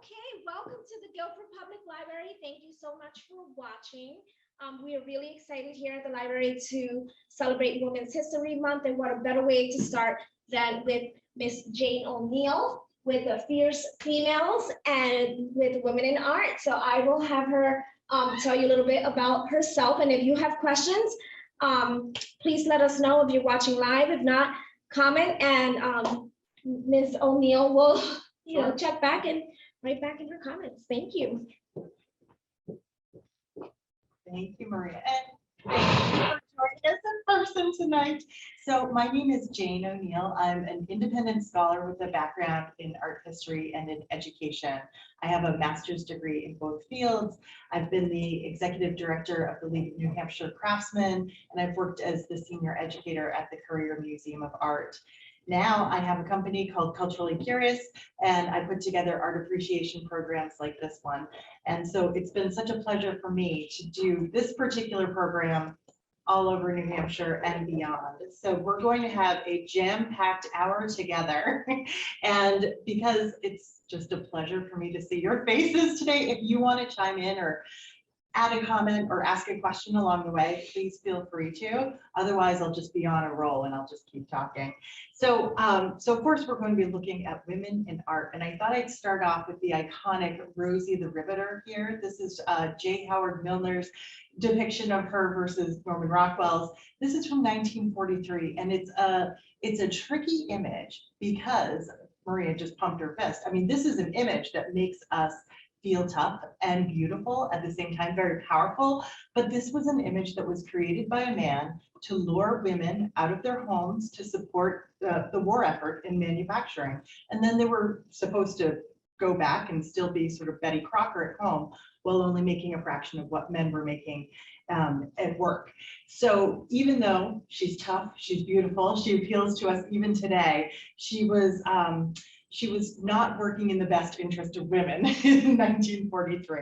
Okay, welcome to the Gilford Public Library. Thank you so much for watching. We are really excited here at the library to celebrate Women's History Month, and what a better way to start than with Miss Jane Oneail with the Fierce Females and with Women in Art. So I will have her tell you a little bit about herself, and if you have questions, please let us know if you're watching live. If not, comment, and Ms. Oneail will check back and write back in her comments. Thank you. Thank you, Maria. And thank you for joining us in person tonight. So my name is Jane Oneail. I'm an independent scholar with a background in art history and in education. I have a master's degree in both fields. I've been the executive director of the League of New Hampshire Craftsmen, and I've worked as the senior educator at the Career Museum of Art. Now I have a company called Culturally Curious, and I put together art appreciation programs like this one. And so it's been such a pleasure for me to do this particular program all over New Hampshire and beyond. So we're going to have a jam-packed hour together. And because it's just a pleasure for me to see your faces today, if you want to chime in or add a comment or ask a question along the way, please feel free to. Otherwise, I'll just be on a roll and I'll just keep talking. So of course, we're going to be looking at women in art. And I thought I'd start off with the iconic Rosie the Riveter here. This is J. Howard Milner's depiction of her versus Norman Rockwell's. This is from 1943, and it's a tricky image because Maria just pumped her fist. I mean, this is an image that makes us feel tough and beautiful at the same time, very powerful. But this was an image that was created by a man to lure women out of their homes to support the war effort in manufacturing. And then they were supposed to go back and still be sort of Betty Crocker at home while only making a fraction of what men were making at work. So even though she's tough, she's beautiful, she appeals to us even today, she was not working in the best interest of women in 1943.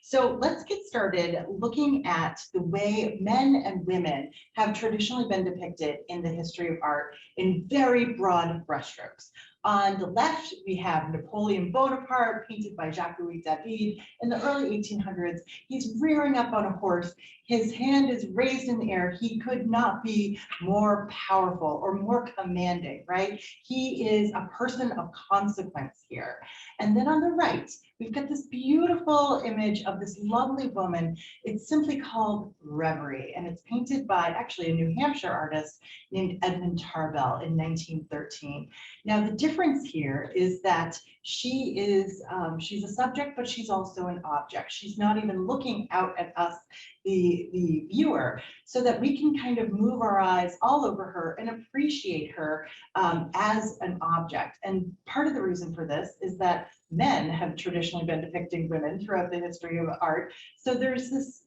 So let's get started looking at the way men and women have traditionally been depicted in the history of art in very broad brushstrokes. On the left, we have Napoleon Bonaparte, painted by Jacques-Louis David in the early 1800s. He's rearing up on a horse. His hand is raised in the air. He could not be more powerful or more commanding, right? He is a person of consequence here. And then on the right, we've got this beautiful image of this lovely woman. It's simply called Reverie, and it's painted by actually a New Hampshire artist named Edmund Tarbell in 1913. Now, the difference here is that she is, she's a subject, but she's also an object. She's not even looking out at us, the viewer, so that we can kind of move our eyes all over her and appreciate her as an object. And part of the reason for this is that men have traditionally been depicting women throughout the history of art. So there's this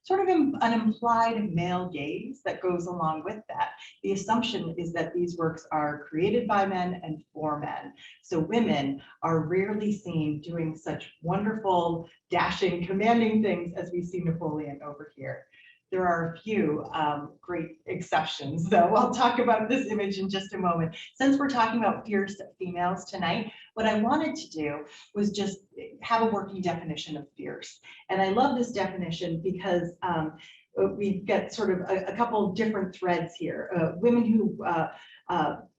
sort of an implied male gaze that goes along with that. The assumption is that these works are created by men and for men. So women are rarely seen doing such wonderful, dashing, commanding things as we see Napoleon over here. There are a few great exceptions, though. I'll talk about this image in just a moment. Since we're talking about fierce females tonight, what I wanted to do was just have a working definition of fierce. And I love this definition because we've got sort of a couple different threads here. Women who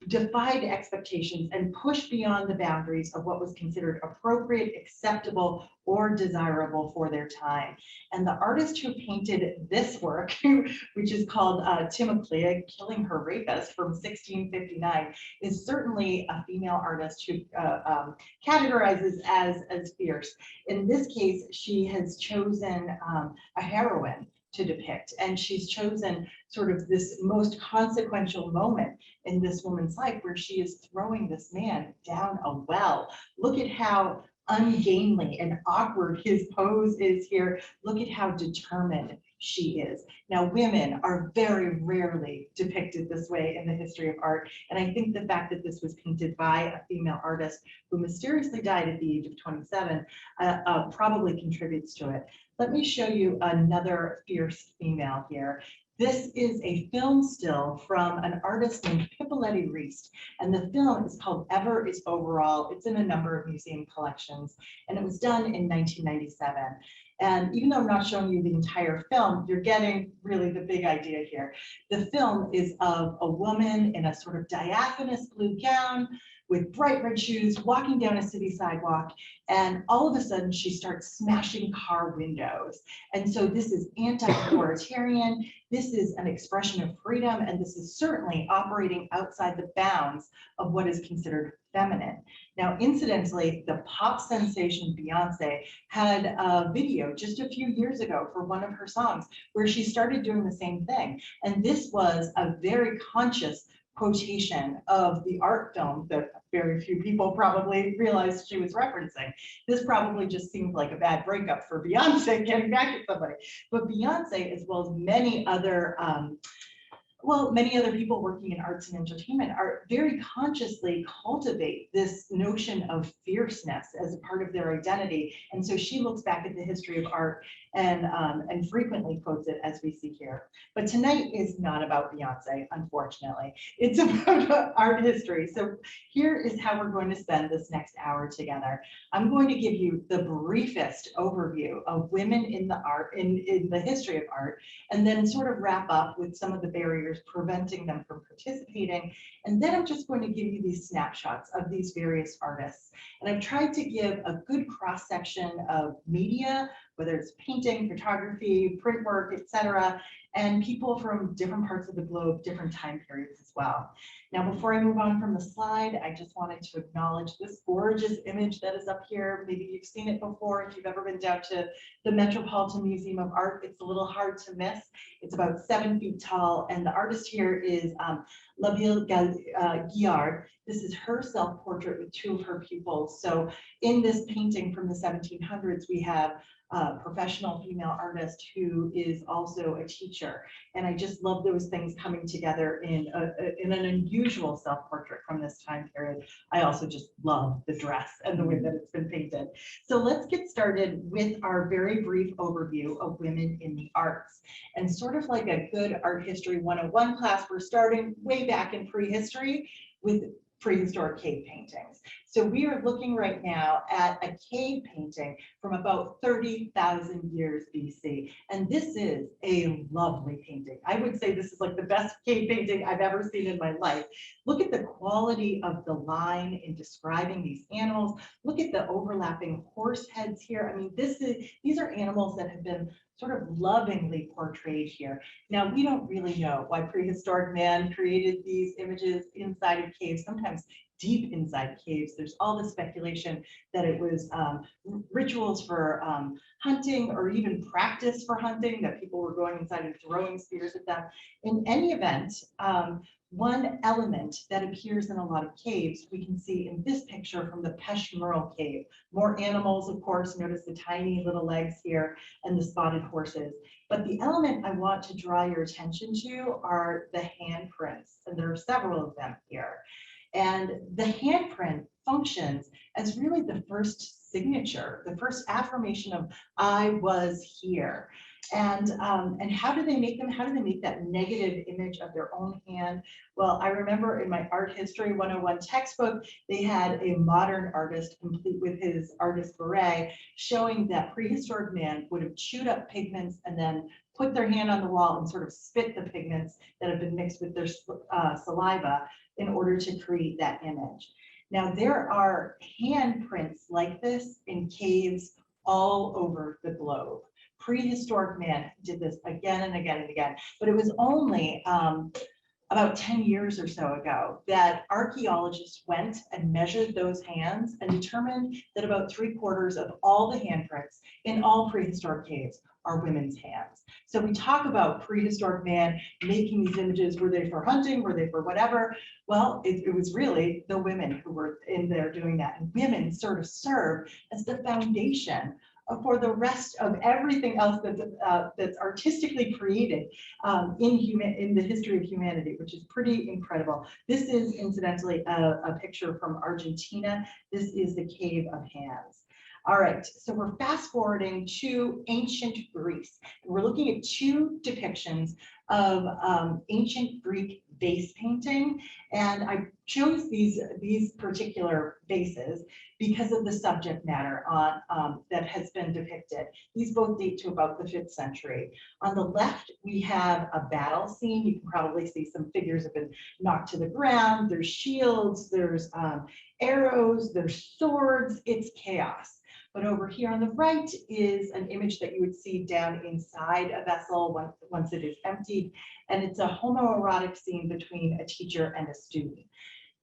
defied expectations and pushed beyond the boundaries of what was considered appropriate, acceptable, or desirable for their time. And the artist who painted this work, which is called Timoclea, Killing Her Rapist from 1659, is certainly a female artist who categorizes as fierce. In this case, she has chosen a heroine to depict, and she's chosen sort of this most consequential moment in this woman's life where she is throwing this man down a well. Look at how ungainly and awkward his pose is here. Look at how determined she is. Now, women are very rarely depicted this way in the history of art, and I think the fact that this was painted by a female artist who mysteriously died at the age of 27 probably contributes to it. Let me show you another fierce female here. This is a film still from an artist named Pippoletti Reist, and the film is called Ever is Overall. It's in a number of museum collections, and it was done in 1997. And even though I'm not showing you the entire film, you're getting really the big idea here. The film is of a woman in a sort of diaphanous blue gown with bright red shoes, walking down a city sidewalk, and all of a sudden she starts smashing car windows. And so this is anti-authoritarian, this is an expression of freedom, and this is certainly operating outside the bounds of what is considered feminine. Now, incidentally, the pop sensation Beyonce had a video just a few years ago for one of her songs where she started doing the same thing. And this was a very conscious quotation of the art film that very few people probably realized she was referencing. This probably just seemed like a bad breakup for Beyonce getting back at somebody. But Beyonce, as well as many other people working in arts and entertainment are very consciously cultivate this notion of fierceness as a part of their identity. And so she looks back at the history of art and frequently quotes it, as we see here. But tonight is not about Beyonce, unfortunately. It's about art history. So here is how we're going to spend this next hour together. I'm going to give you the briefest overview of women in the art, in the history of art, and then sort of wrap up with some of the barriers preventing them from participating. And then I'm just going to give you these snapshots of these various artists. And I've tried to give a good cross-section of media, whether it's painting, photography, print work, etc., and people from different parts of the globe, different time periods as well. Now, before I move on from the slide, I just wanted to acknowledge this gorgeous image that is up here. Maybe you've seen it before. If you've ever been down to the Metropolitan Museum of Art, it's a little hard to miss. It's about 7 feet tall, and the artist here is Labille Guillard. This is her self-portrait with 2 of her pupils. So in this painting from the 1700s, we have a professional female artist who is also a teacher. And I just love those things coming together in an unusual self-portrait from this time period. I also just love the dress and the way that it's been painted. So let's get started with our very brief overview of women in the arts. And sort of like a good art history 101 class, we're starting way back in prehistory with prehistoric cave paintings. So we are looking right now at a cave painting from about 30,000 years BC. And this is a lovely painting. I would say this is like the best cave painting I've ever seen in my life. Look at the quality of the line in describing these animals. Look at the overlapping horse heads here. I mean, these are animals that have been sort of lovingly portrayed here. Now, we don't really know why prehistoric man created these images inside of caves, sometimes deep inside caves. There's all this speculation that it was rituals for hunting or even practice for hunting, that people were going inside and throwing spears at them. In any event, one element that appears in a lot of caves, we can see in this picture from the Peshmeral cave. More animals, of course, notice the tiny little legs here and the spotted horses. But the element I want to draw your attention to are the handprints, and there are several of them here. And the handprint functions as really the first signature, the first affirmation of I was here. And how do they make them? How do they make that negative image of their own hand? Well, I remember in my art history 101 textbook, they had a modern artist complete with his artist beret showing that prehistoric man would have chewed up pigments and then put their hand on the wall and sort of spit the pigments that have been mixed with their saliva in order to create that image. Now, there are handprints like this in caves all over the globe. Prehistoric man did this again and again and again, but it was only about 10 years or so ago that archaeologists went and measured those hands and determined that about 3/4 of all the handprints in all prehistoric caves are women's hands. So we talk about prehistoric man making these images. Were they for hunting? Were they for whatever? Well, it was really the women who were in there doing that. And women sort of serve as the foundation for the rest of everything else that's artistically created in the history of humanity, which is pretty incredible. This is incidentally a picture from Argentina. This is the Cave of Hands. All right, so we're fast forwarding to ancient Greece. We're looking at 2 depictions of ancient Greek vase painting. And I chose these particular vases because of the subject matter that has been depicted. These both date to about the 5th century. On the left, we have a battle scene. You can probably see some figures have been knocked to the ground. There's shields, there's arrows, there's swords. It's chaos. But over here on the right is an image that you would see down inside a vessel once it is emptied. And it's a homoerotic scene between a teacher and a student.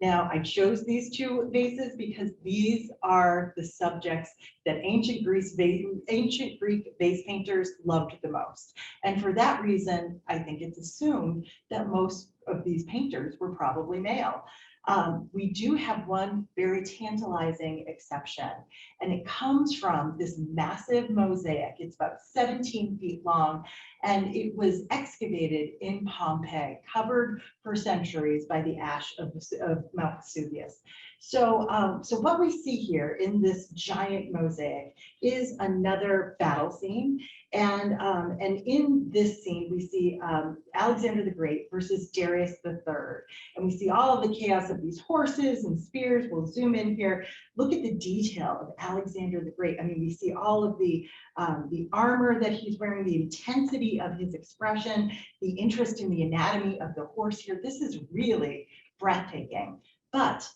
Now, I chose these two vases because these are the subjects that ancient Greek vase painters loved the most. And for that reason, I think it's assumed that most of these painters were probably male. We do have one very tantalizing exception, and it comes from this massive mosaic. It's about 17 feet long, and it was excavated in Pompeii, covered for centuries by the ash of Mount Vesuvius. So what we see here in this giant mosaic is another battle scene. And in this scene, we see Alexander the Great versus Darius III. And we see all of the chaos of these horses and spears. We'll zoom in here. Look at the detail of Alexander the Great. I mean, we see all of the armor that he's wearing, the intensity of his expression, the interest in the anatomy of the horse here. This is really breathtaking. But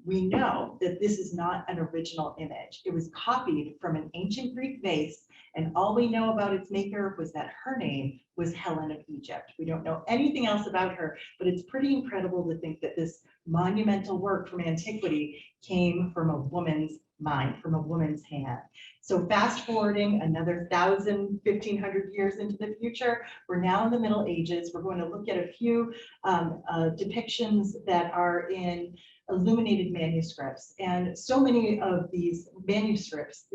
we know that this is not an original image. It was copied from an ancient Greek vase, and all we know about its maker was that her name was Helen of Egypt. We don't know anything else about her, but it's pretty incredible to think that this monumental work from antiquity came from a woman's mind, from a woman's hand. So fast forwarding another 1,000, 1,500 years into the future, we're now in the Middle Ages. We're going to look at a few depictions that are in illuminated manuscripts. And so many of these manuscripts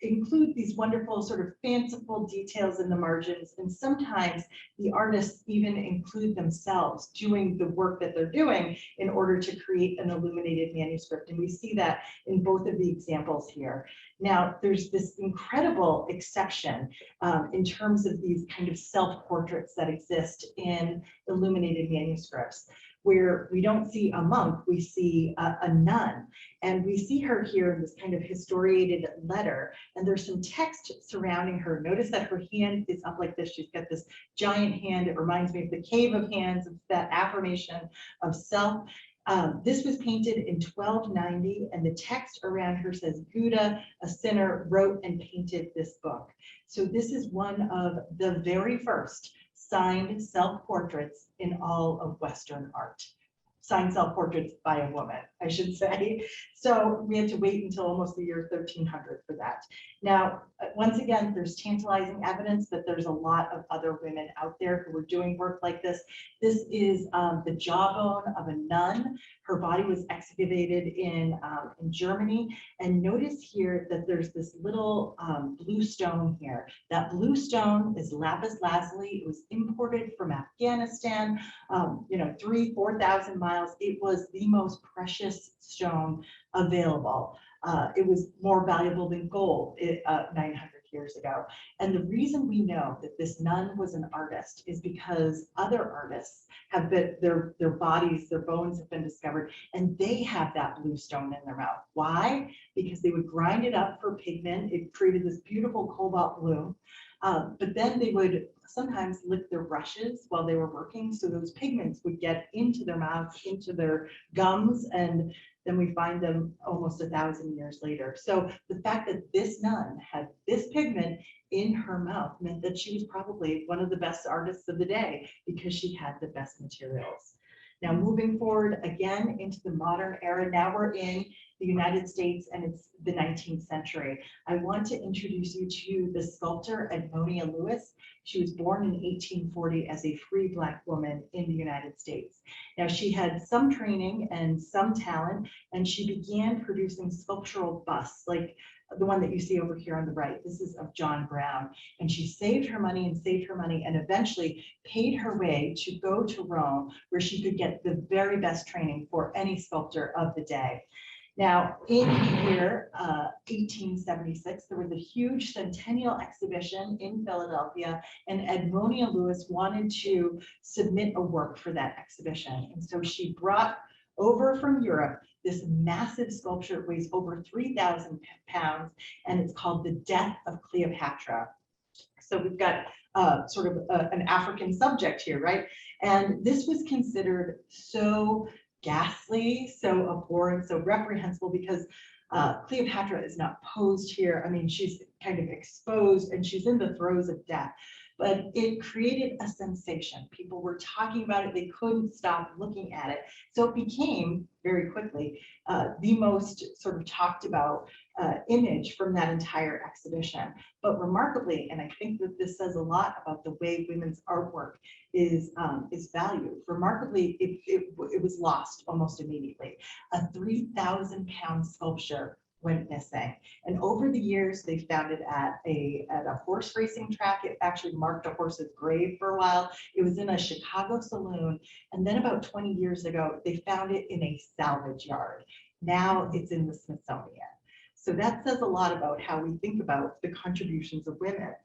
include these wonderful sort of fanciful details in the margins. And sometimes the artists even include themselves doing the work that they're doing in order to create an illuminated manuscript. And we see that in both of the examples here. Now, there's this incredible exception in terms of these kind of self-portraits that exist in illuminated manuscripts, where we don't see a monk, we see a nun. And we see her here in this kind of historiated letter, and there's some text surrounding her. Notice that her hand is up like this. She's got this giant hand. It reminds me of the Cave of Hands. It's that affirmation of self. This was painted in 1290, and the text around her says, Gouda, a sinner, wrote and painted this book. So this is one of the very first signed self-portraits in all of Western art. Signed self-portraits by a woman, I should say. So we had to wait until almost the year 1300 for that. Now, once again, there's tantalizing evidence that there's a lot of other women out there who were doing work like this. This is the jawbone of a nun. Her body was excavated in Germany. And notice here that there's this little blue stone here. That blue stone is lapis lazuli. It was imported from Afghanistan, 3,000 to 4,000 miles. It was the most precious stone available. It was more valuable than gold 900 years ago. And the reason we know that this nun was an artist is because other artists have been, their bodies, their bones have been discovered, and they have that blue stone in their mouth. Why? Because they would grind it up for pigment. It created this beautiful cobalt blue. But then they would sometimes lick their brushes while they were working, so those pigments would get into their mouths, into their gums, and then we find them almost 1,000 years later. So the fact that this nun had this pigment in her mouth meant that she was probably one of the best artists of the day because she had the best materials. Now, moving forward again into the modern era, now we're in the United States and it's the 19th century. I want to introduce you to the sculptor Artemisia Lewis. She was born in 1840 as a free Black woman in the United States. Now, she had some training and some talent, and she began producing sculptural busts like the one that you see over here on the right. This is of John Brown. And she saved her money and eventually paid her way to go to Rome, where she could get the very best training for any sculptor of the day. Now, in the year 1876, there was a huge centennial exhibition in Philadelphia, and Edmonia Lewis wanted to submit a work for that exhibition. And so she brought over from Europe this massive sculpture. It weighs over 3,000 pounds, and it's called The Death of Cleopatra. So we've got sort of an African subject here, right? And this was considered so ghastly, so abhorrent, so reprehensible, because Cleopatra is not posed here. I mean, she's kind of exposed and she's in the throes of death. But it created a sensation. People were talking about it. They couldn't stop looking at it. So it became very quickly the most sort of talked about image from that entire exhibition. But remarkably, and I think that this says a lot about the way women's artwork is valued. Remarkably, it was lost almost immediately. A 3,000-pound sculpture went missing. And over the years, they found it at a horse racing track. It actually marked a horse's grave for a while. It was in a Chicago saloon. And then about 20 years ago, they found it in a salvage yard. Now it's in the Smithsonian. So that says a lot about how we think about the contributions of women.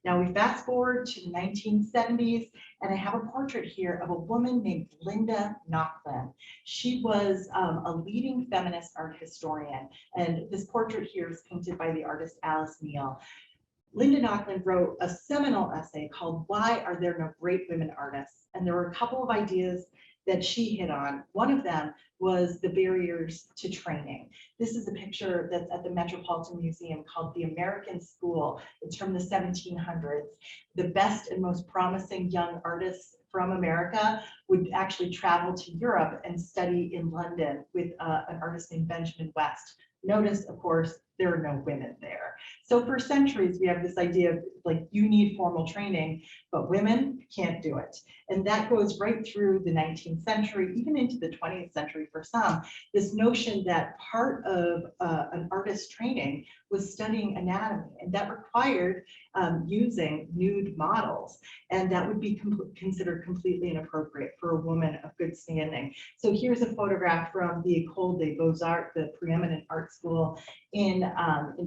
Now we fast forward to the 1970s, and I have a portrait here of a woman named Linda Nochlin. She was a leading feminist art historian, and this portrait here is painted by the artist Alice Neal. Linda Nochlin wrote a seminal essay called "Why Are There No Great Women Artists?" And there were a couple of ideas that she hit on. One of them was the barriers to training. This is a picture that's at the Metropolitan Museum called The American School. It's from the 1700s. The best and most promising young artists from America would actually travel to Europe and study in London with an artist named Benjamin West. Notice, of course, there are no women there. So for centuries, we have this idea of like, you need formal training, but women can't do it. And that goes right through the 19th century, even into the 20th century for some, this notion that part of an artist's training was studying anatomy, and that required using nude models. And that would be considered completely inappropriate for a woman of good standing. So here's a photograph from the École des Beaux-Arts, the preeminent art school in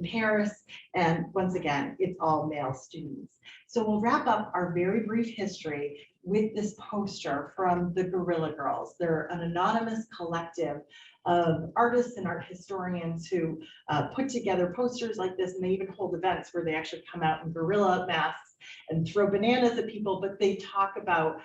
Paris. And once again, it's all male students. So we'll wrap up our very brief history with this poster from the Guerrilla Girls. They're an anonymous collective of artists and art historians who put together posters like this, and they even hold events where they actually come out in gorilla masks and throw bananas at people, but they talk about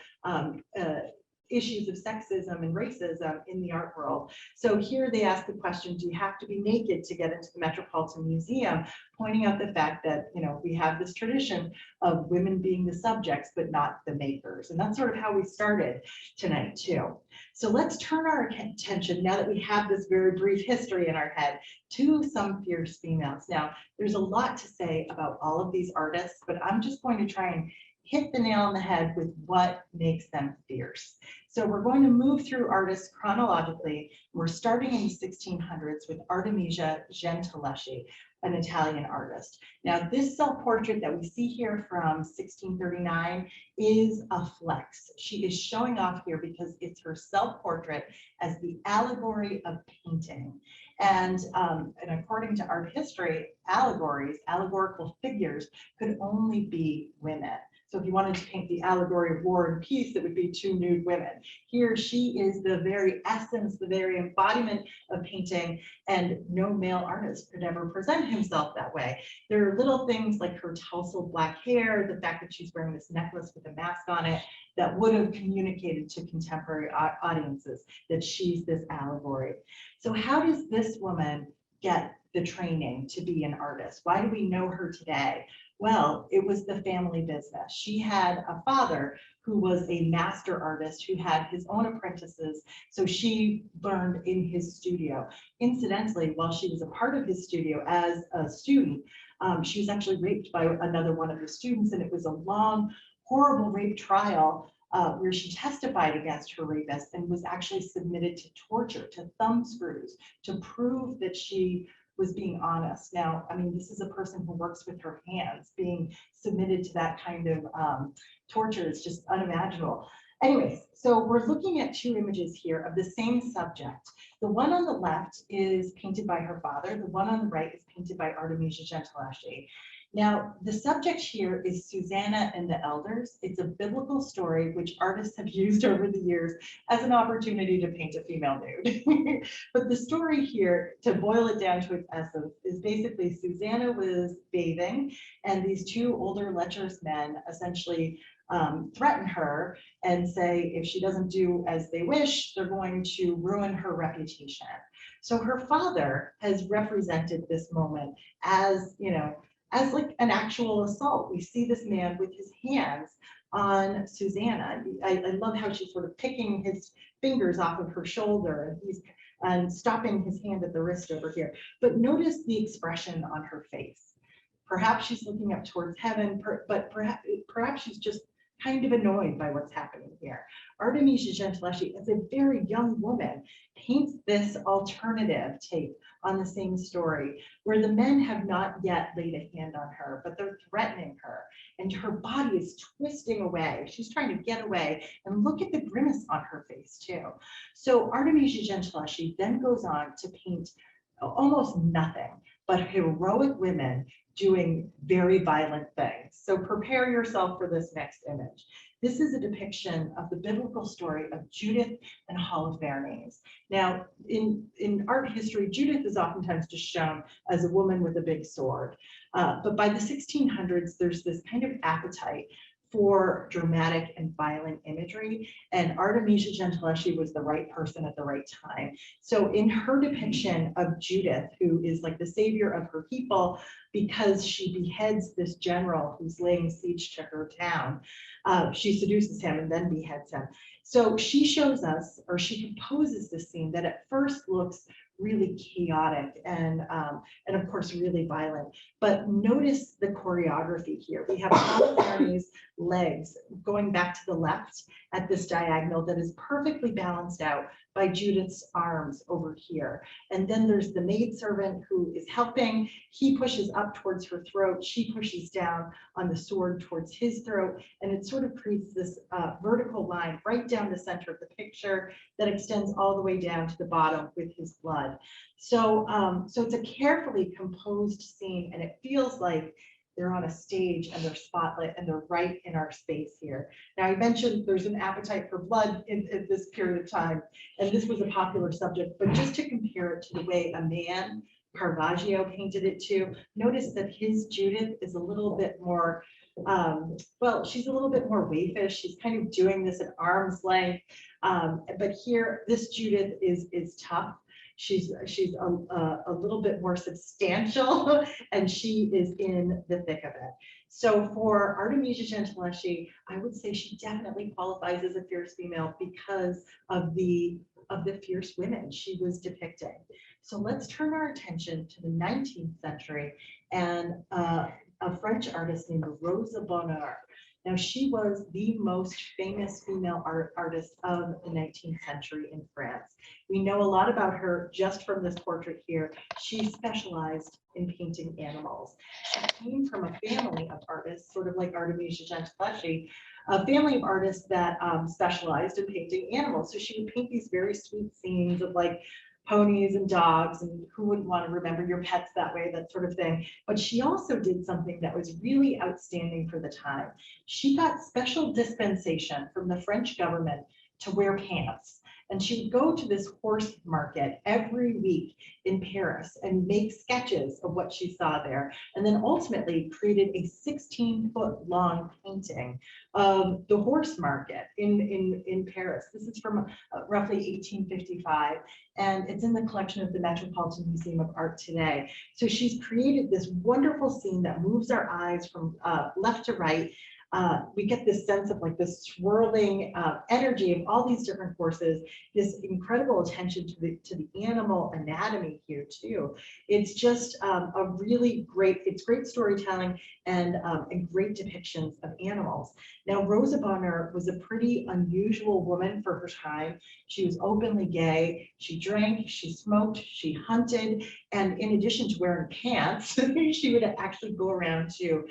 issues of sexism and racism in the art world. So here they ask the question, do you have to be naked to get into the Metropolitan Museum? Pointing out the fact that, you know, we have this tradition of women being the subjects, but not the makers. And that's sort of how we started tonight too. So let's turn our attention, now that we have this very brief history in our head, to some fierce females. Now, there's a lot to say about all of these artists, but I'm just going to try and hit the nail on the head with what makes them fierce. So we're going to move through artists chronologically. We're starting in the 1600s with Artemisia Gentileschi, an Italian artist. Now, this self-portrait that we see here from 1639 is a flex. She is showing off here because it's her self-portrait as the allegory of painting. And according to art history, allegories, allegorical figures, could only be women. So if you wanted to paint the allegory of War and Peace, it would be two nude women. Here, she is the very essence, the very embodiment of painting, and no male artist could ever present himself that way. There are little things like her tousled black hair, the fact that she's wearing this necklace with a mask on it, that would have communicated to contemporary audiences that she's this allegory. So how does this woman get the training to be an artist? Why do we know her today? Well, it was the family business. She had a father who was a master artist who had his own apprentices, so she learned in his studio. Incidentally, while she was a part of his studio as a student, she was actually raped by another one of the students, and it was a long, horrible rape trial where she testified against her rapist and was actually submitted to torture, to thumb screws, to prove that she was being honest. Now, I mean, this is a person who works with her hands. Being submitted to that kind of torture is just unimaginable. Anyways, so we're looking at two images here of the same subject. The one on the left is painted by her father. The one on the right is painted by Artemisia Gentileschi. Now, the subject here is Susanna and the Elders. It's a biblical story which artists have used over the years as an opportunity to paint a female nude. But the story here, to boil it down to its essence, is basically Susanna was bathing, and these two older lecherous men essentially threaten her and say if she doesn't do as they wish, they're going to ruin her reputation. So her father has represented this moment as, as like an actual assault. We see this man with his hands on Susanna. I love how she's sort of picking his fingers off of her shoulder, and he's stopping his hand at the wrist over here. But notice the expression on her face. Perhaps she's looking up towards heaven, but perhaps she's just kind of annoyed by what's happening here. Artemisia Gentileschi, as a very young woman, paints this alternative take on the same story, where the men have not yet laid a hand on her, but they're threatening her, and her body is twisting away. She's trying to get away, and look at the grimace on her face too. So Artemisia Gentileschi then goes on to paint almost nothing but heroic women doing very violent things. So prepare yourself for this next image. This is a depiction of the biblical story of Judith and Holofernes. Now, in art history, Judith is oftentimes just shown as a woman with a big sword. But by the 1600s, there's this kind of appetite for dramatic and violent imagery, and Artemisia Gentileschi was the right person at the right time. So in her depiction of Judith, who is like the savior of her people because she beheads this general who's laying siege to her town, she seduces him and then beheads him. So she shows us, or she composes this scene that at first looks really chaotic and of course really violent. But notice the choreography here. We have Holofernes' legs going back to the left at this diagonal that is perfectly balanced out by Judith's arms over here. And then there's the maidservant who is helping. He pushes up towards her throat. She pushes down on the sword towards his throat. And it sort of creates this vertical line right down the center of the picture that extends all the way down to the bottom with his blood. So, so it's a carefully composed scene, and it feels like they're on a stage and they're spotlit and they're right in our space here. Now, I mentioned there's an appetite for blood in this period of time, and this was a popular subject, but just to compare it to the way a man, Caravaggio, painted it too, notice that his Judith is a little bit more, well, she's a little bit more waifish. She's kind of doing this at arm's length. But here, this Judith is tough. She's a little bit more substantial, and she is in the thick of it. So for Artemisia Gentileschi, I would say she definitely qualifies as a fierce female because of the fierce women she was depicting. So let's turn our attention to the 19th century and a French artist named Rosa Bonner. Now, she was the most famous female artist of the 19th century in France. We know a lot about her just from this portrait here. She specialized in painting animals. She came from a family of artists, sort of like Artemisia Gentileschi, a family of artists that specialized in painting animals. So she would paint these very sweet scenes of like ponies and dogs, and who wouldn't want to remember your pets that way, that sort of thing. But she also did something that was really outstanding for the time. She got special dispensation from the French government to wear pants. And she would go to this horse market every week in Paris and make sketches of what she saw there. And then ultimately created a 16-foot long painting of the horse market in Paris. This is from roughly 1855. And it's in the collection of the Metropolitan Museum of Art today. So she's created this wonderful scene that moves our eyes from left to right. We get this sense of like this swirling energy of all these different forces, this incredible attention to the animal anatomy here too. It's just a really great, it's great storytelling and great depictions of animals. Now, Rosa Bonner was a pretty unusual woman for her time. She was openly gay. She drank, she smoked, she hunted, and in addition to wearing pants, she would actually go around to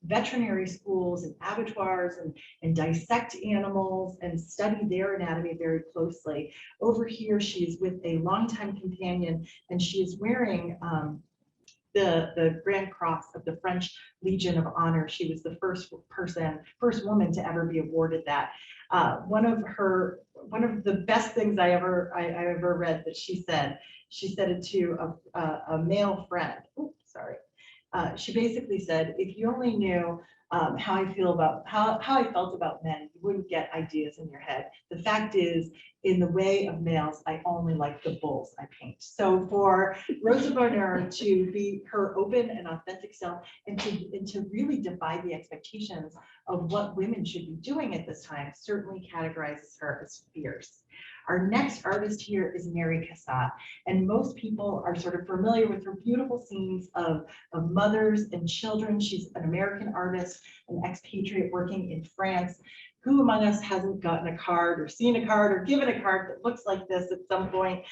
veterinary schools and abattoirs and dissect animals and study their anatomy very closely. Over here, she is with a longtime companion, and she is wearing the Grand Cross of the French Legion of Honor. She was the first woman to ever be awarded that. One of the best things I ever read that she said it to a male friend. Oops, sorry. She basically said, if you only knew how I felt about men, you wouldn't get ideas in your head. The fact is, in the way of males, I only like the bulls I paint. So for Rosa Bonner to be her open and authentic self and to really defy the expectations of what women should be doing at this time certainly categorizes her as fierce. Our next artist here is Mary Cassatt, and most people are sort of familiar with her beautiful scenes of mothers and children. She's an American artist, an expatriate working in France. Who among us hasn't gotten a card or seen a card or given a card that looks like this at some point?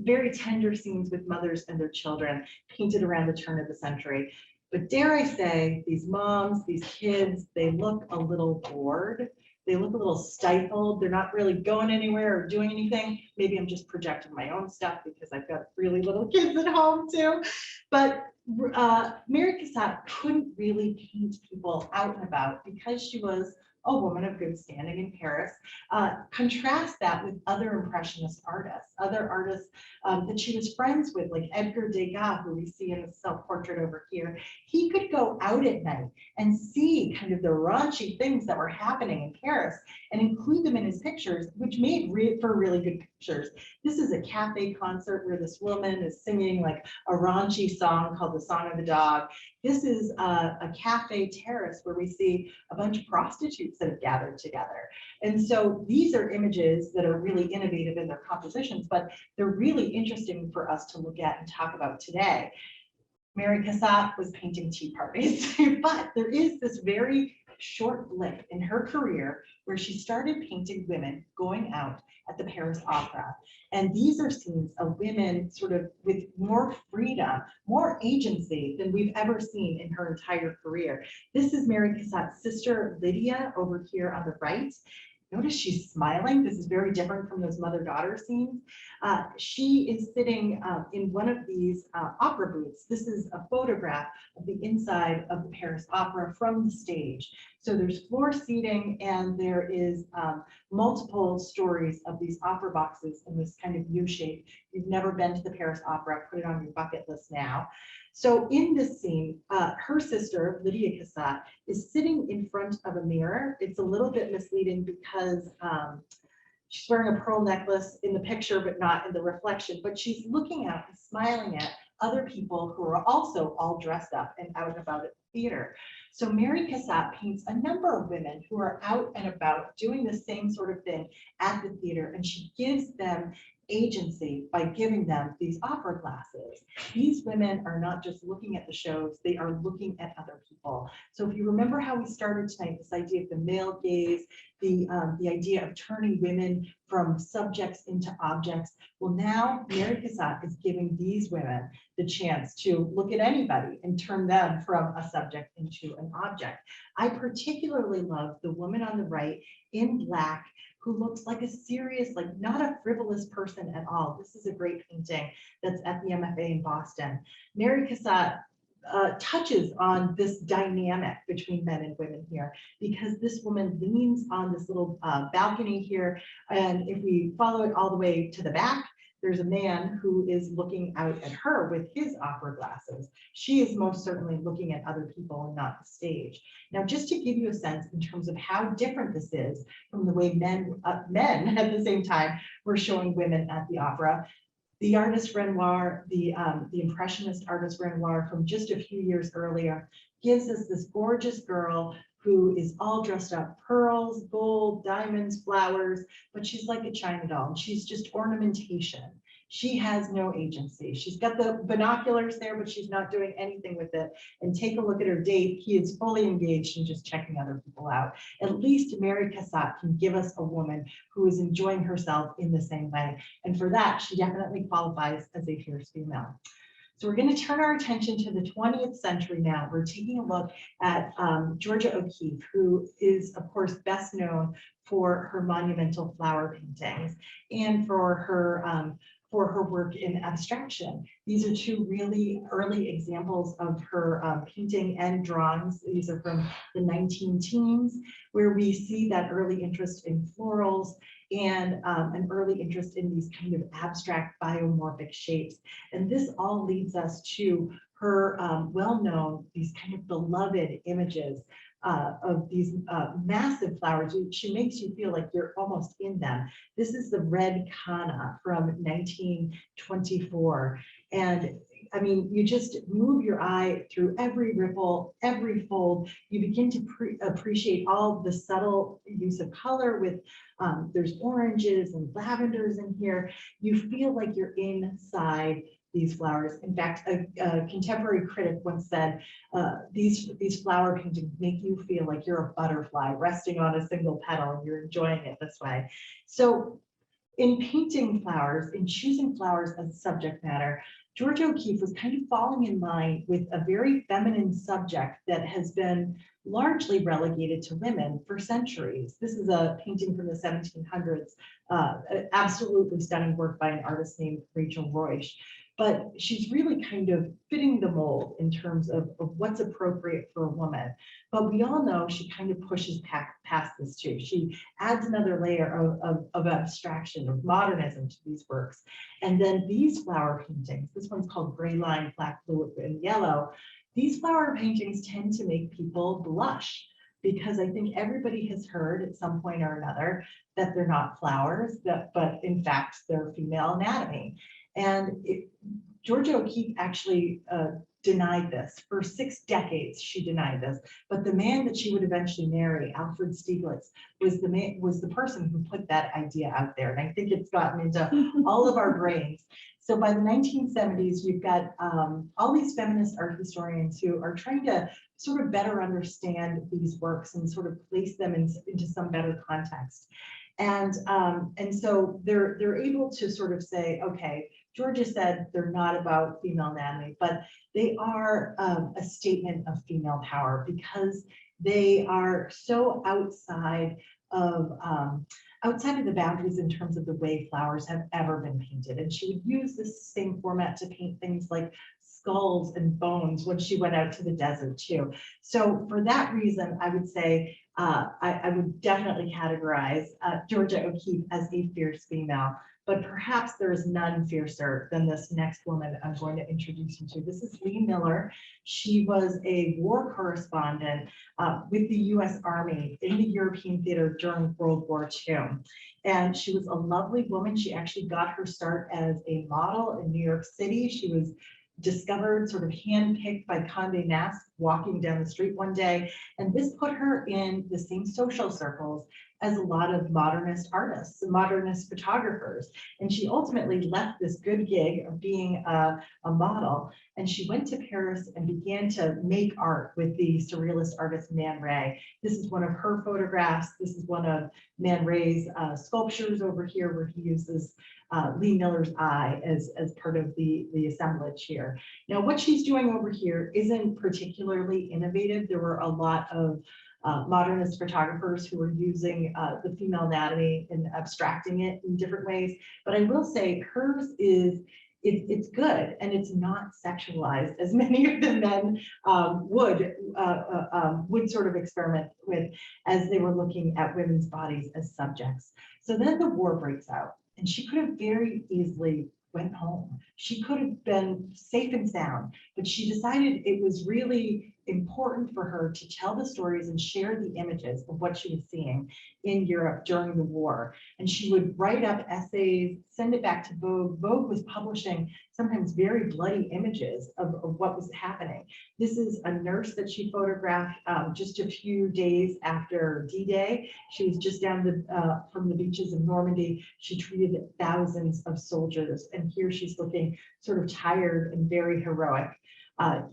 Very tender scenes with mothers and their children painted around the turn of the century. But dare I say, these moms, these kids, they look a little bored. They look a little stifled. They're not really going anywhere or doing anything. Maybe I'm just projecting my own stuff because I've got really little kids at home too. But Mary Cassatt couldn't really paint people out and about because she was a woman of good standing in Paris. Contrast that with other Impressionist artists, other artists that she was friends with, like Edgar Degas, who we see in the self-portrait over here. He could go out at night and see kind of the raunchy things that were happening in Paris and include them in his pictures, which made for really good pictures. This is a cafe concert where this woman is singing like a raunchy song called The Song of the Dog. This is a cafe terrace where we see a bunch of prostitutes that have gathered together. And so these are images that are really innovative in their compositions, but they're really interesting for us to look at and talk about today. Mary Cassatt was painting tea parties, but there is this very short blip in her career where she started painting women going out at the Paris Opera. And these are scenes of women sort of with more freedom, more agency than we've ever seen in her entire career. This is Mary Cassatt's sister, Lydia, over here on the right. Notice she's smiling. This is very different from those mother-daughter scenes. She is sitting in one of these opera booths. This is a photograph of the inside of the Paris Opera from the stage. So there's floor seating and there is multiple stories of these opera boxes in this kind of U shape. If you've never been to the Paris Opera, put it on your bucket list now. So in this scene, her sister, Lydia Cassatt, is sitting in front of a mirror. It's a little bit misleading because she's wearing a pearl necklace in the picture, but not in the reflection. But she's looking out and smiling at other people who are also all dressed up and out and about at the theater. So Mary Cassatt paints a number of women who are out and about doing the same sort of thing at the theater, and she gives them agency by giving them these opera glasses. These women are not just looking at the shows, they are looking at other people. So if you remember how we started tonight, this idea of the male gaze, the idea of turning women from subjects into objects, well, now Mary Cassatt is giving these women the chance to look at anybody and turn them from a subject into an object. I particularly love the woman on the right in black who looks like a serious, like not a frivolous person at all. This is a great painting that's at the MFA in Boston. Mary Cassatt touches on this dynamic between men and women here, because this woman leans on this little balcony here. And if we follow it all the way to the back, there's a man who is looking out at her with his opera glasses. She is most certainly looking at other people and not the stage. Now, just to give you a sense in terms of how different this is from the way men at the same time were showing women at the opera, the artist Renoir, the Impressionist artist Renoir from just a few years earlier, gives us this gorgeous girl who is all dressed up, pearls, gold, diamonds, flowers, but she's like a China doll. She's just ornamentation. She has no agency. She's got the binoculars there, but she's not doing anything with it. And take a look at her date. He is fully engaged in just checking other people out. At least Mary Cassatt can give us a woman who is enjoying herself in the same way. And for that, she definitely qualifies as a fierce female. So we're going to turn our attention to the 20th century now. We're taking a look at Georgia O'Keeffe, who is, of course, best known for her monumental flower paintings and for her work in abstraction. These are two really early examples of her painting and drawings. These are from the 19 teens, where we see that early interest in florals and an early interest in these kind of abstract biomorphic shapes. And this all leads us to her well-known, these kind of beloved images of these massive flowers. She makes you feel like you're almost in them. This is the red canna from 1924. And I mean, you just move your eye through every ripple, every fold. You begin to appreciate all the subtle use of color with, there's oranges and lavenders in here. You feel like you're inside these flowers. In fact, a contemporary critic once said, these flower paintings make you feel like you're a butterfly resting on a single petal and you're enjoying it this way. So in painting flowers, in choosing flowers as subject matter, Georgia O'Keeffe was kind of falling in line with a very feminine subject that has been largely relegated to women for centuries. This is a painting from the 1700s, absolutely stunning work by an artist named Rachel Royce. But she's really kind of fitting the mold in terms of what's appropriate for a woman. But we all know she kind of pushes past this too. She adds another layer of abstraction, of modernism to these works. And then these flower paintings, this one's called Gray Line, Black, Blue, and Yellow. These flower paintings tend to make people blush, because I think everybody has heard at some point or another that they're not flowers, but in fact, they're female anatomy. And Georgia O'Keeffe actually denied this. For 6 decades, she denied this. But the man that she would eventually marry, Alfred Stieglitz, was the person who put that idea out there. And I think it's gotten into all of our brains. So by the 1970s, you've got all these feminist art historians who are trying to sort of better understand these works and sort of place them into some better context. And so they're able to sort of say, okay, Georgia said they're not about female anatomy, but they are a statement of female power, because they are so outside of the boundaries in terms of the way flowers have ever been painted. And she would use this same format to paint things like skulls and bones when she went out to the desert too. So for that reason, I would say I would definitely categorize Georgia O'Keeffe as a fierce female, but perhaps there is none fiercer than this next woman I'm going to introduce you to. This is Lee Miller. She was a war correspondent with the US Army in the European theater during World War II. And she was a lovely woman. She actually got her start as a model in New York City. She was discovered, sort of handpicked by Condé Nast walking down the street one day. And this put her in the same social circles as a lot of modernist artists, modernist photographers. And she ultimately left this good gig of being a model, and she went to Paris and began to make art with the surrealist artist Man Ray. This is one of her photographs. This is one of Man Ray's sculptures over here, where he uses Lee Miller's eye as part of the assemblage here. Now, what she's doing over here isn't particularly innovative. There were a lot of modernist photographers who were using the female anatomy and abstracting it in different ways. But I will say hers is, it's good, and it's not sexualized as many of the men would sort of experiment with as they were looking at women's bodies as subjects. So then the war breaks out, and she could have very easily went home. She could have been safe and sound, but she decided it was really important for her to tell the stories and share the images of what she was seeing in Europe during the war. And she would write up essays, send it back to Vogue. Vogue was publishing sometimes very bloody images of what was happening. This is a nurse that she photographed just a few days after D-Day. She was just down from the beaches of Normandy. She treated thousands of soldiers. And here she's looking sort of tired and very heroic.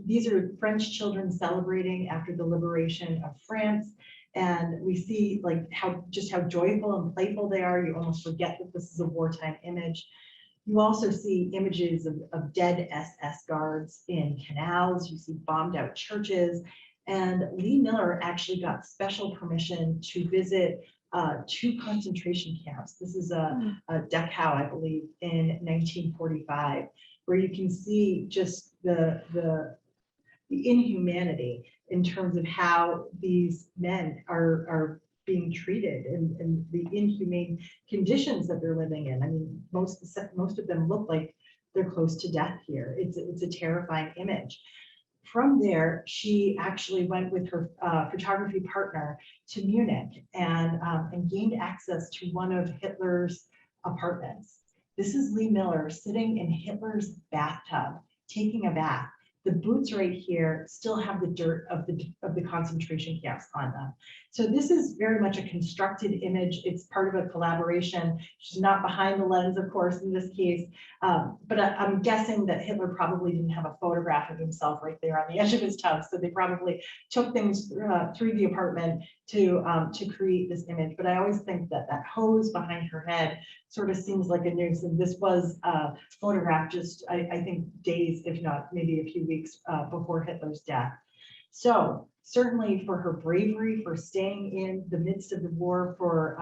These are French children celebrating after the liberation of France. And we see like how joyful and playful they are. You almost forget that this is a wartime image. You also see images of dead SS guards in canals. You see bombed out churches. And Lee Miller actually got special permission to visit 2 concentration camps. This is a Dachau, I believe, in 1945, where you can see just the inhumanity in terms of how these men are being treated and the inhumane conditions that they're living in. I mean, most of them look like they're close to death here. It's a terrifying image. From there, she actually went with her photography partner to Munich and gained access to one of Hitler's apartments. This is Lee Miller sitting in Hitler's bathtub, taking a bath. The boots right here still have the dirt of the concentration camps on them. So this is very much a constructed image. It's part of a collaboration. She's not behind the lens, of course, in this case, but I'm guessing that Hitler probably didn't have a photograph of himself right there on the edge of his tub. So they probably took things through the apartment to create this image. But I always think that that hose behind her head sort of seems like a nuisance. This was photographed just, I think, days, if not maybe a few weeks before Hitler's death. So certainly for her bravery, for staying in the midst of the war, for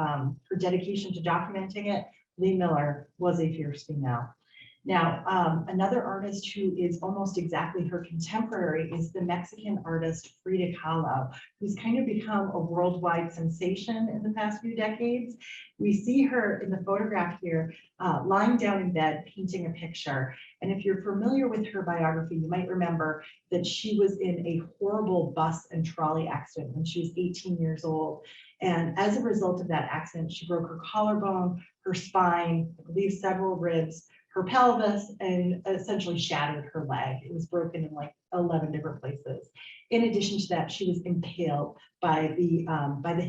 her dedication to documenting it, Lee Miller was a fierce female. Now, another artist who is almost exactly her contemporary is the Mexican artist Frida Kahlo, who's kind of become a worldwide sensation in the past few decades. We see her in the photograph here, lying down in bed, painting a picture. And if you're familiar with her biography, you might remember that she was in a horrible bus and trolley accident when she was 18 years old. And as a result of that accident, she broke her collarbone, her spine, I believe several ribs, her pelvis, and essentially shattered her leg. It was broken in like 11 different places. In addition to that, she was impaled by the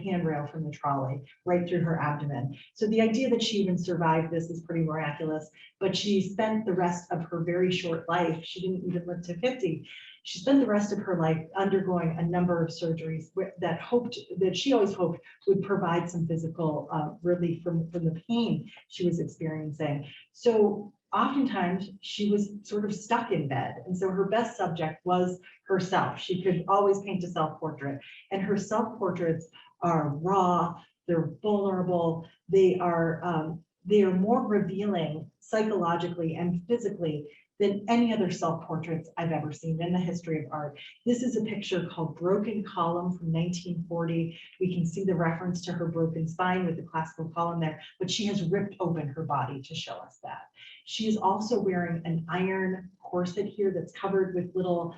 handrail from the trolley right through her abdomen. So the idea that she even survived this is pretty miraculous, but she spent the rest of her very short life, she didn't even live to 50. She spent the rest of her life undergoing a number of surgeries that she always hoped would provide some physical relief from the pain she was experiencing. So oftentimes she was sort of stuck in bed. And so her best subject was herself. She could always paint a self-portrait, and her self-portraits are raw, they're vulnerable, they are more revealing psychologically and physically than any other self-portraits I've ever seen in the history of art. This is a picture called Broken Column from 1940. We can see the reference to her broken spine with the classical column there, but she has ripped open her body to show us that. She is also wearing an iron corset here that's covered with little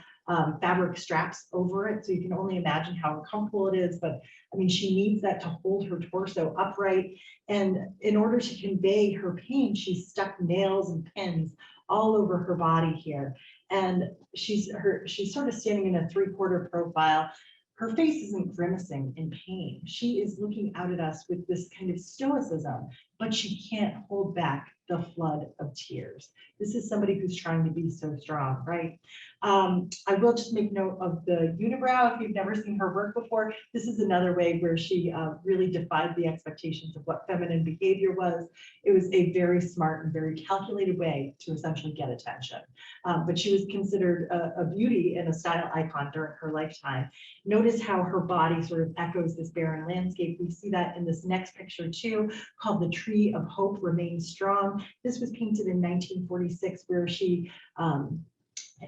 fabric straps over it. So you can only imagine how uncomfortable it is, but I mean, she needs that to hold her torso upright. And in order to convey her pain, she's stuck nails and pins all over her body here. And she's sort of standing in a 3/4 profile. Her face isn't grimacing in pain. She is looking out at us with this kind of stoicism, but she can't hold back the flood of tears. This is somebody who's trying to be so strong, right? I will just make note of the unibrow. If you've never seen her work before, this is another way where she really defied the expectations of what feminine behavior was. It was a very smart and very calculated way to essentially get attention. But she was considered a beauty and a style icon during her lifetime. Notice how her body sort of echoes this barren landscape. We see that in this next picture too, called The Tree of Hope Remains Strong. This was painted in 1946, where she,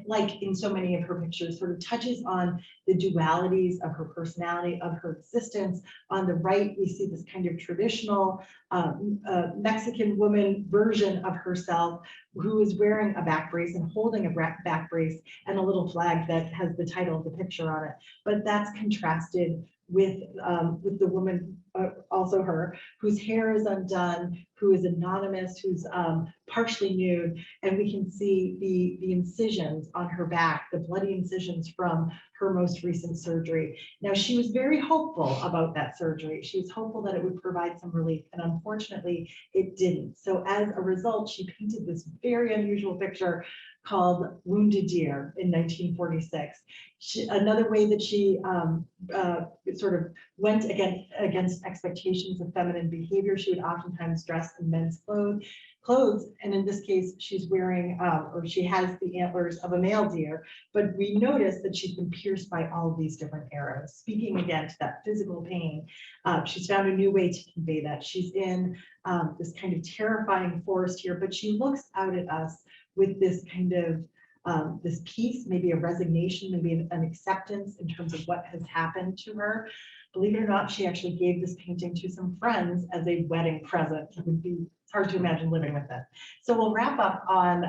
like in so many of her pictures, sort of touches on the dualities of her personality, of her existence. On the right, we see this kind of traditional Mexican woman version of herself, who is wearing a back brace and holding a back brace and a little flag that has the title of the picture on it. But that's contrasted with the woman, also her, whose hair is undone, who is anonymous, who's partially nude, and we can see the incisions on her back, the bloody incisions from her most recent surgery. Now, she was very hopeful about that surgery. She was hopeful that it would provide some relief, and unfortunately, it didn't. So as a result, she painted this very unusual picture called Wounded Deer in 1946. Another way that she sort of went against expectations of feminine behavior. She would oftentimes dress in men's clothes. And in this case, she's wearing, or she has the antlers of a male deer, but we notice that she's been pierced by all of these different arrows. Speaking again to that physical pain, she's found a new way to convey that. She's in this kind of terrifying forest here, but she looks out at us with this kind of this peace, maybe a resignation, maybe an acceptance in terms of what has happened to her. Believe it or not, she actually gave this painting to some friends as a wedding present. It would be hard to imagine living with it. So we'll wrap up on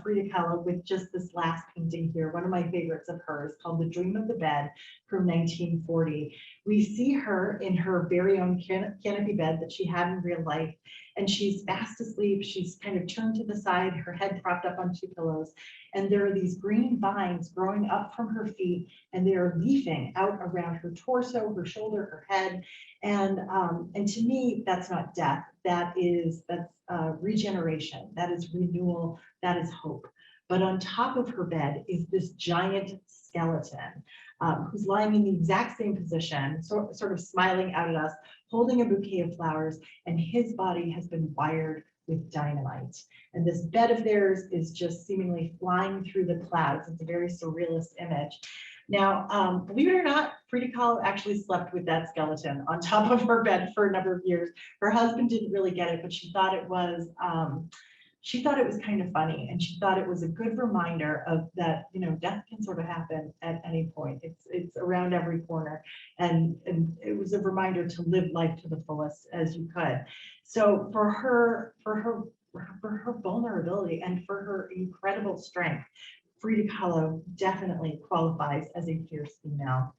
Frida Kahlo with just this last painting here, one of my favorites of hers, called The Dream of the Bed from 1940. We see her in her very own canopy bed that she had in real life, and she's fast asleep. She's kind of turned to the side, her head propped up on two pillows, and there are these green vines growing up from her feet, and they are leafing out around her torso, her shoulder, her head. And to me, that's not death. That's regeneration. That is renewal. That is hope. But on top of her bed is this giant skeleton who's lying in the exact same position, sort of smiling out at us, holding a bouquet of flowers, and his body has been wired with dynamite. And this bed of theirs is just seemingly flying through the clouds. It's a very surrealist image. Now, believe it or not, Frida Kahlo actually slept with that skeleton on top of her bed for a number of years. Her husband didn't really get it, but she thought it was kind of funny, and she thought it was a good reminder of that, you know, death can sort of happen at any point. It's around every corner, and it was a reminder to live life to the fullest as you could. So for her vulnerability and for her incredible strength, Frida Kahlo definitely qualifies as a fierce female.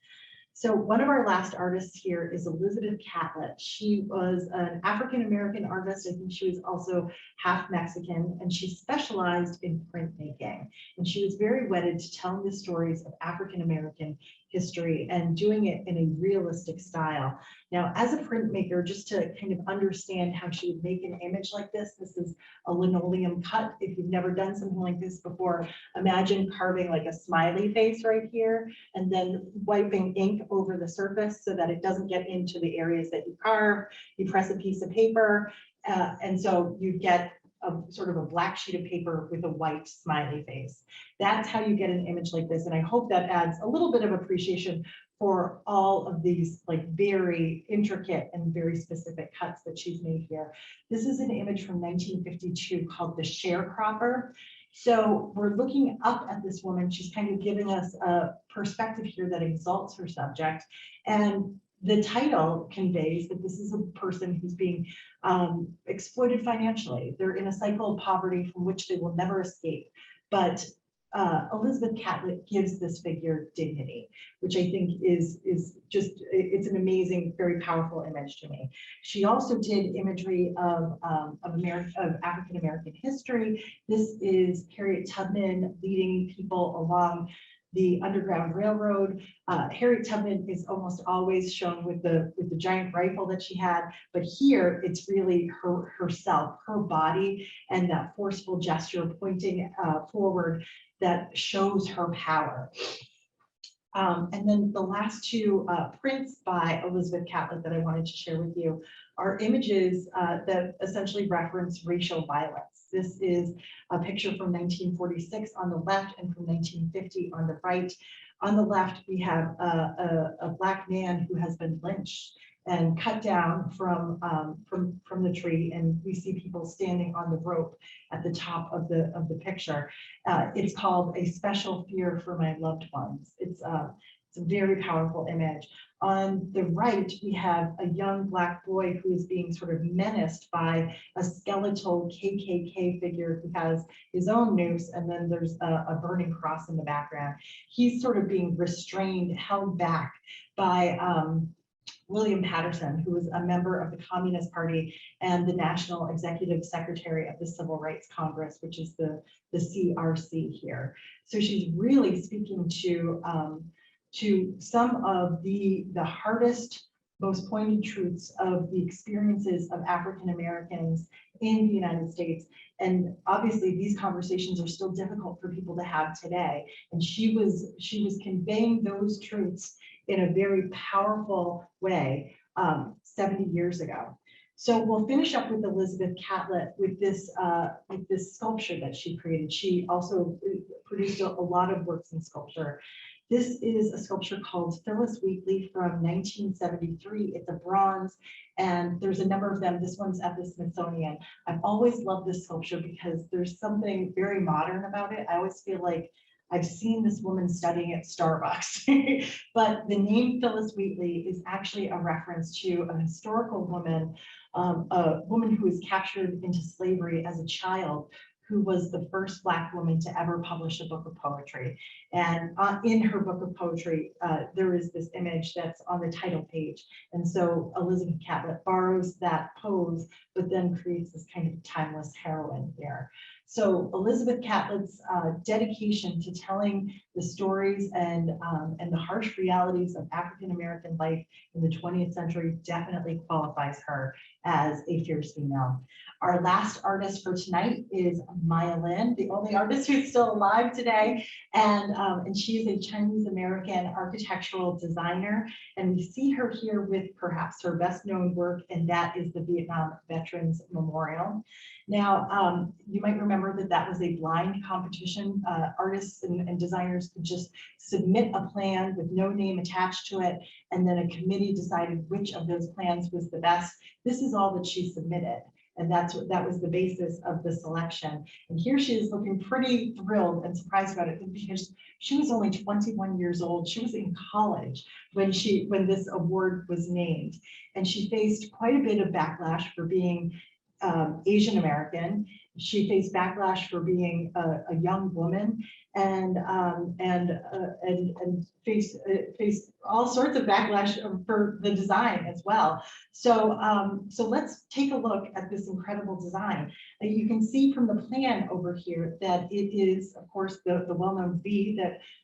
So one of our last artists here is Elizabeth Catlett. She was an African-American artist. I think she was also half Mexican, and she specialized in printmaking. And she was very wedded to telling the stories of African-American history and doing it in a realistic style. Now, as a printmaker, just to kind of understand how she would make an image like this is a linoleum cut. If you've never done something like this before, imagine carving like a smiley face right here and then wiping ink over the surface so that it doesn't get into the areas that you carve. You press a piece of paper, and so you get a sort of a black sheet of paper with a white smiley face. That's how you get an image like this. And I hope that adds a little bit of appreciation for all of these like very intricate and very specific cuts that she's made here. This is an image from 1952 called The Sharecropper. So we're looking up at this woman. She's kind of giving us a perspective here that exalts her subject. And the title conveys that this is a person who's being exploited financially. They're in a cycle of poverty from which they will never escape. But Elizabeth Catlett gives this figure dignity, which I think is just, it's an amazing, very powerful image to me. She also did imagery of African-American history. This is Harriet Tubman leading people along the Underground Railroad. Harriet Tubman is almost always shown with the giant rifle that she had, but here it's really herself, her body, and that forceful gesture pointing forward that shows her power. And then the last two prints by Elizabeth Catlett that I wanted to share with you are images that essentially reference racial violence. This is a picture from 1946 on the left and from 1950 on the right. On the left, we have a Black man who has been lynched and cut down from the tree, and we see people standing on the rope at the top of the picture. It's called A Special Fear for My Loved Ones. It's a very powerful image. On the right, we have a young Black boy who is being sort of menaced by a skeletal KKK figure who has his own noose, and then there's a burning cross in the background. He's sort of being restrained, held back by William Patterson, who was a member of the Communist Party and the National Executive Secretary of the Civil Rights Congress, which is the CRC here. So she's really speaking to some of the hardest, most poignant truths of the experiences of African Americans in the United States. And obviously these conversations are still difficult for people to have today. And she was conveying those truths in a very powerful way, 70 years ago. So we'll finish up with Elizabeth Catlett with this sculpture that she created. She also produced a lot of works in sculpture. This is a sculpture called Phyllis Wheatley from 1973. It's a bronze, and there's a number of them. This one's at the Smithsonian. I've always loved this sculpture because there's something very modern about it. I always feel like I've seen this woman studying at Starbucks. But the name Phyllis Wheatley is actually a reference to a historical woman, a woman who was captured into slavery as a child, who was the first Black woman to ever publish a book of poetry. And in her book of poetry, there is this image that's on the title page. And so Elizabeth Catlett borrows that pose, but then creates this kind of timeless heroine here. So Elizabeth Catlett's dedication to telling the stories and the harsh realities of African-American life in the 20th century definitely qualifies her as a fierce female. Our last artist for tonight is Maya Lin, the only artist who's still alive today. And she is a Chinese-American architectural designer. And we see her here with perhaps her best known work, and that is the Vietnam Veterans Memorial. Now, you might remember that that was a blind competition. Artists and designers could just submit a plan with no name attached to it, and then a committee decided which of those plans was the best. This is all that she submitted. And that was the basis of the selection. And here she is looking pretty thrilled and surprised about it because she was only 21 years old. She was in college when this award was named. And she faced quite a bit of backlash for being Asian American. She faced backlash for being a young woman, and faced all sorts of backlash for the design as well. So let's take a look at this incredible design. You can see from the plan over here that it is, of course, the well-known V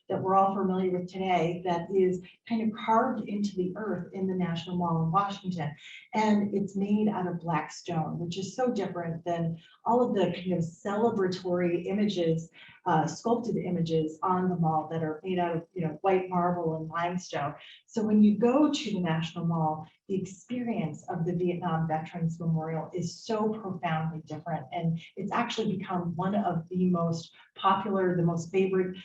that we're all familiar with today, that is kind of carved into the earth in the National Mall in Washington. And it's made out of black stone, which is so different than all of the kind of celebratory images, sculpted images on the mall that are made out of white marble and limestone. So when you go to the National Mall, the experience of the Vietnam Veterans Memorial is so profoundly different. And it's actually become one of the most popular, the most favorite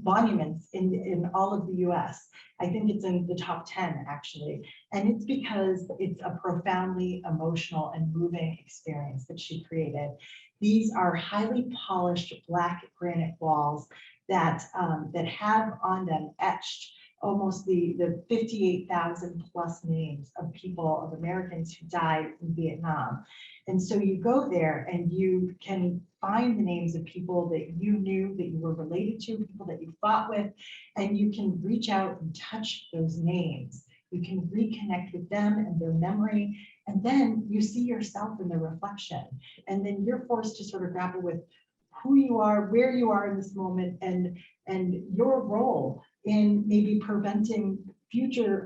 monuments in all of the US. I think it's in the top 10 actually. And it's because it's a profoundly emotional and moving experience that she created. These are highly polished black granite walls that have on them etched almost the 58,000 plus names of people, of Americans who died in Vietnam. And so you go there and you can find the names of people that you knew, that you were related to, people that you fought with, and you can reach out and touch those names. You can reconnect with them and their memory, and then you see yourself in the reflection. And then you're forced to sort of grapple with who you are, where you are in this moment, and your role in maybe preventing future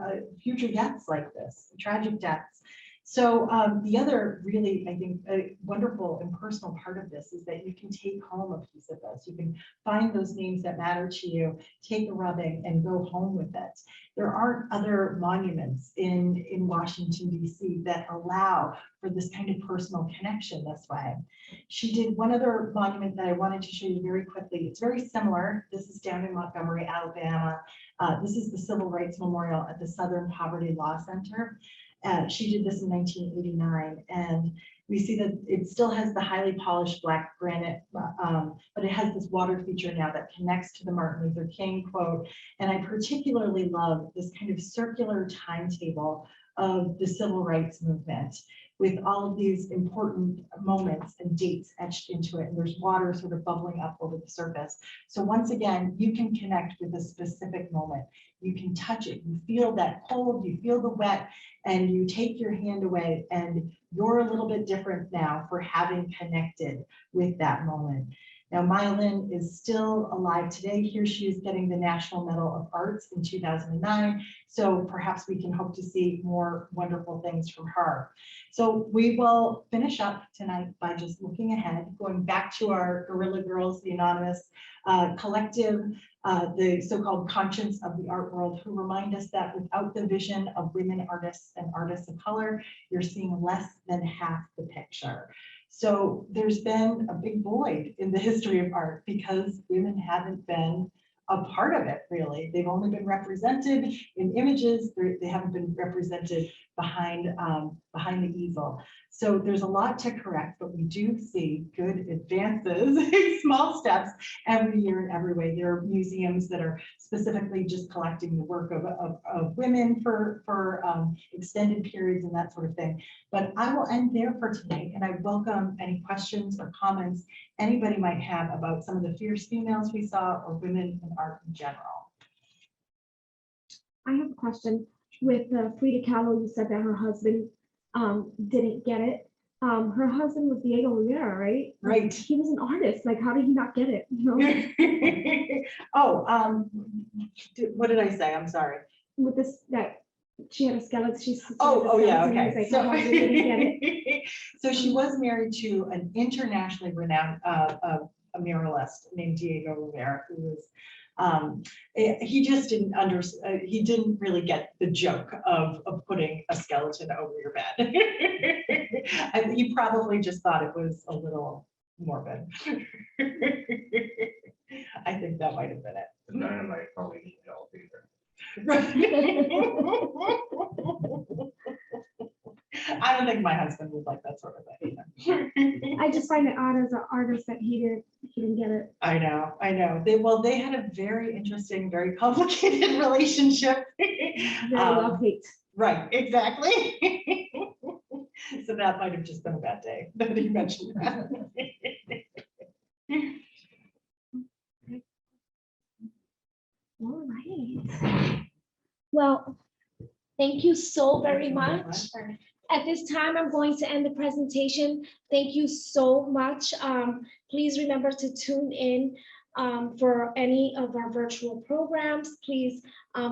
deaths like this, tragic deaths. So the other really, I think, a wonderful and personal part of this is that you can take home a piece of this. You can find those names that matter to you, take a rubbing, and go home with it. There aren't other monuments in Washington, D.C. that allow for this kind of personal connection this way. She did one other monument that I wanted to show you very quickly. It's very similar. This is down in Montgomery, Alabama. This is the Civil Rights Memorial at the Southern Poverty Law Center. She did this in 1989, and we see that it still has the highly polished black granite, but it has this water feature now that connects to the Martin Luther King quote. And I particularly love this kind of circular timetable of the civil rights movement, with all of these important moments and dates etched into it. And there's water sort of bubbling up over the surface. So once again, you can connect with a specific moment. You can touch it, you feel that cold, you feel the wet, and you take your hand away, and you're a little bit different now for having connected with that moment. Now, Myelin is still alive today. Here she is getting the National Medal of Arts in 2009. So perhaps we can hope to see more wonderful things from her. So we will finish up tonight by just looking ahead, going back to our Guerrilla Girls, the anonymous collective, the so-called conscience of the art world, who remind us that without the vision of women artists and artists of color, you're seeing less than half the picture. So there's been a big void in the history of art because women haven't been a part of it, really. They've only been represented in images. They haven't been represented behind the easel. So there's a lot to correct, but we do see good advances, small steps every year in every way. There are museums that are specifically just collecting the work of women for extended periods and that sort of thing. But I will end there for today, and I welcome any questions or comments anybody might have about some of the fierce females we saw or women in art in general. I have a question. With Frida Kahlo, you said that her husband didn't get it. Her husband was Diego Rivera, right? Right. He was an artist. Like, how did he not get it? You know? Oh, what did I say? I'm sorry. With this, that she had a skeleton. Yeah, okay. Like, her husband didn't get it. So she was married to an internationally renowned a muralist named Diego Rivera, who was he just didn't he didn't really get the joke of putting a skeleton over your bed. He probably just thought it was a little morbid. I think that might have been it. Dynamite probably need help either. I don't think my husband would like that sort of thing either. I just find it odd as an artist that he didn't get it. I know. They had a very interesting, very complicated relationship. Very love-hate. Right, exactly. So that might have just been a bad day that you mentioned that. All right. Well, thank you so very much. At this time, I'm going to end the presentation. Thank you so much. Please remember to tune in for any of our virtual programs. Please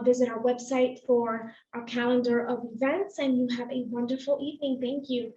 visit our website for our calendar of events, and you have a wonderful evening. Thank you.